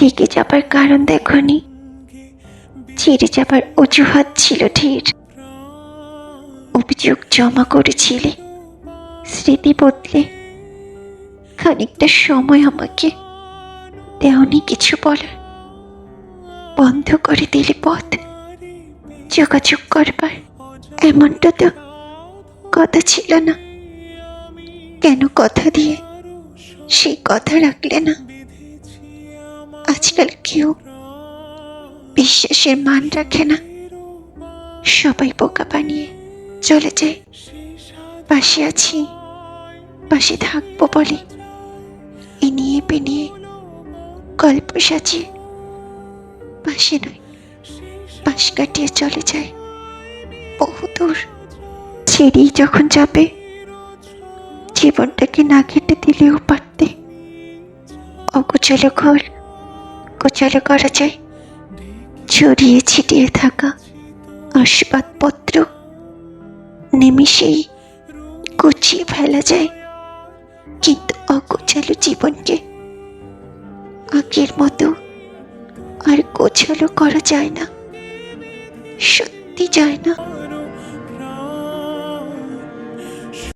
থেকে যাবার কারণ দেখনি, ছেড়ে যাবার অজুহাত ছিল ঢের। অভিযোগ জমা করেছিলে, স্মৃতি বদলে খানিকটা সময় আমাকে দেওনি কিছু বলার। বন্ধ করে দিলে পথ যোগাযোগ করবার, এমনটা তো কথা ছিল না। কেন কথা দিয়ে সেই কথা রাখলে না? আজকাল কেউ বিশ্বাসের মান রাখে না, সবাই বোকা বানিয়ে চলে যায়। পাশে আছি, পাশে থাকবো বলে এনিয়ে বেনিয়ে গল্প সাজিয়ে পাশে নয়, পাশ কাটিয়ে চলে যায় বহুদূর। ছেড়েই যখন যাবে, জীবনটাকে না কেটে দিলেও পারতে। অগোছালো ঘর গোছালো করা যায়, ছড়িয়ে ছিটিয়ে থাকা আসবাবপত্র নিমিষেই গুছিয়ে ফেলা যায়, কিন্তু অগোছালো জীবনকে আগের মতো আর গোছালো করা যায় না, সত্যি যায় না।